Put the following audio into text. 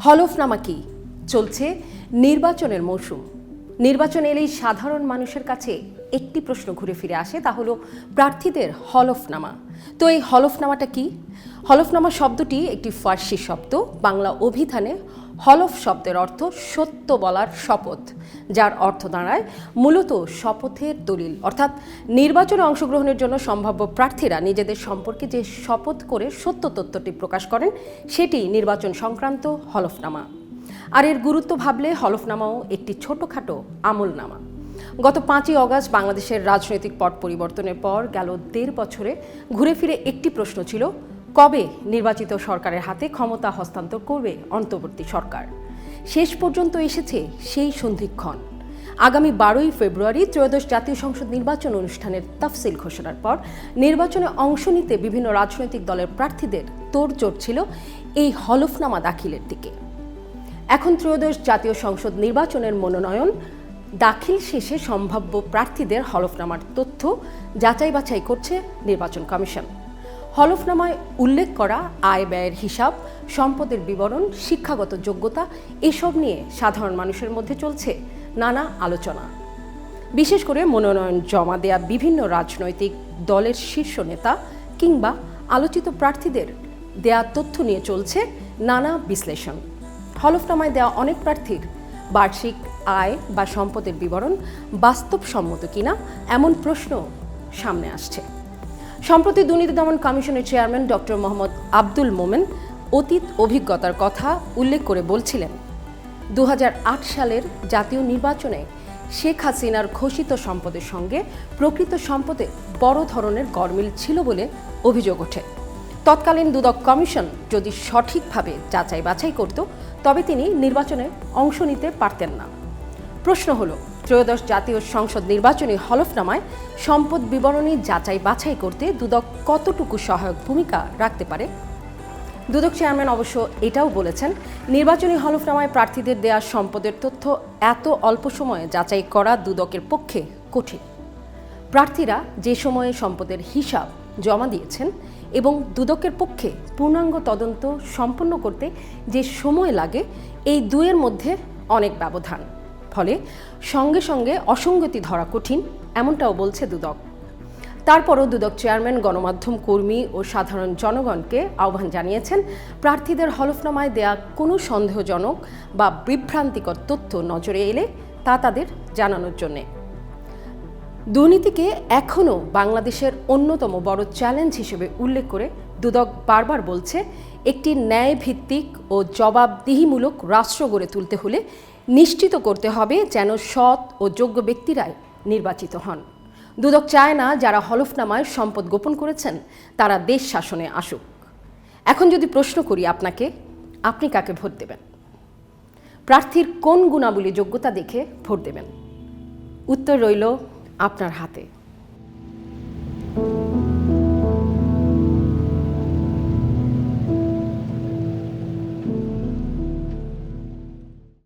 হলফনামা কি? চলছে নির্বাচনের মৌসুম। নির্বাচন এলেই সাধারণ মানুষের কাছে একটি প্রশ্ন ঘুরে ফিরে আসে, তা হলো প্রার্থীদের হলফনামা। তো এই হলফনামাটা কি? হলফনামা শব্দটি একটি ফার্সি শব্দ। বাংলা অভিধানে হলফ শব্দের অর্থ সত্য বলার শপথ, যার অর্থ দাঁড়ায় মূলত শপথের দলিল, অর্থাৎ নির্বাচনে অংশগ্রহণের জন্য সম্ভাব্য প্রার্থীরা নিজেদের সম্পর্কে যে শপথ করে সত্য তথ্যটি প্রকাশ করেন সেটি নির্বাচন সংক্রান্ত হলফনামা। আর এর গুরুত্ব ভাবলে হলফনামাও একটি ছোটোখাটো আমলনামা। গত 5ই অগাস্ট বাংলাদেশের রাজনৈতিক পট পরিবর্তনের পর গেল 1.5 বছরে ঘুরে ফিরে একটি প্রশ্ন ছিল, কবে নির্বাচিত সরকারের হাতে ক্ষমতা হস্তান্তর করবে অন্তর্বর্তী সরকার? শেষ পর্যন্ত এসেছে সেই সন্ধিক্ষণ। আগামী 12ই ফেব্রুয়ারি ত্রয়োদশ জাতীয় সংসদ নির্বাচন অনুষ্ঠানের তফসিল ঘোষণার পর নির্বাচনে অংশ নিতে বিভিন্ন রাজনৈতিক দলের প্রার্থীদের তোড়জোড় ছিল এই হলফনামা দাখিলের দিকে। এখন ত্রয়োদশ জাতীয় সংসদ নির্বাচনের মনোনয়ন দাখিল শেষে সম্ভাব্য প্রার্থীদের হলফনামার তথ্য যাচাই বাছাই করছে নির্বাচন কমিশন। হলফনামায় উল্লেখ করা আয় ব্যয়ের হিসাব, সম্পদের বিবরণ, শিক্ষাগত যোগ্যতা এসব নিয়ে সাধারণ মানুষের মধ্যে চলছে নানা আলোচনা। বিশেষ করে মনোনয়ন জমা দেয়া বিভিন্ন রাজনৈতিক দলের শীর্ষ নেতা কিংবা আলোচিত প্রার্থীদের দেয়া তথ্য নিয়ে চলছে নানা বিশ্লেষণ। হলফনামায় দেওয়া অনেক প্রার্থীর বার্ষিক আয় বা সম্পদের বিবরণ বাস্তবসম্মত কিনা এমন প্রশ্ন সামনে আসছে। সম্প্রতি দুর্নীতি দমন কমিশনের চেয়ারম্যান ডক্টর মোহাম্মদ আব্দুল মোমেন অতীত অভিজ্ঞতার কথা উল্লেখ করে বলছিলেন, 2008 সালের জাতীয় নির্বাচনে শেখ হাসিনার ঘোষিত সম্পদের সঙ্গে প্রকৃত সম্পদে বড় ধরনের গরমিল ছিল বলে অভিযোগ ওঠে। তৎকালীন দুদক কমিশন যদি সঠিকভাবে যাচাই বাছাই করত তবে তিনি নির্বাচনে অংশ নিতে পারতেন না। প্রশ্ন হলো, ত্রয়োদশ জাতীয় সংসদ নির্বাচনী হলফনামায় সম্পদ বিবরণী যাচাই বাছাই করতে দুদক কতটুকু সহায়ক ভূমিকা রাখতে পারে? দুদক চেয়ারম্যান অবশ্য এটাও বলেছেন, নির্বাচনী হলফনামায় প্রার্থীদের দেয়া সম্পদের তথ্য এত অল্প সময়ে যাচাই করা দুদকের পক্ষে কঠিন। প্রার্থীরা যে সময়ে সম্পদের হিসাব জমা দিয়েছেন এবং দুদকের পক্ষে পূর্ণাঙ্গ তদন্ত সম্পন্ন করতে যে সময় লাগে, এই দুয়ের মধ্যে অনেক ব্যবধান। ফলে সঙ্গে সঙ্গে অসঙ্গতি ধরা কঠিন, এমনটাও বলছে দুদক। তারপরও দুদক চেয়ারম্যান গণমাধ্যম কর্মী ও সাধারণ জনগণকে আহ্বান জানিয়েছেন, প্রার্থীদের হলফনামায় দেয়া কোনো সন্দেহজনক বা বিভ্রান্তিকর তথ্য নজরে এলে তা তাদের জানানোর জন্যে। দুর্নীতিকে এখনও বাংলাদেশের অন্যতম বড় চ্যালেঞ্জ হিসেবে উল্লেখ করে দুদক বারবার বলছে, একটি ন্যায়ভিত্তিক ও জবাবদিহিমূলক রাষ্ট্র গড়ে তুলতে হলে নিশ্চিত করতে হবে যেন সৎ ও যোগ্য ব্যক্তিরাই নির্বাচিত হন। দুদক চায় না যারা হলফনামায় সম্পদ গোপন করেছেন তারা দেশ শাসনে আসুক। এখন যদি প্রশ্ন করি আপনাকে, আপনি কাকে ভোট দেবেন? প্রার্থীর কোন গুণাবলী যোগ্যতা দেখে ভোট দেবেন? উত্তর রইল আপনার হাতে।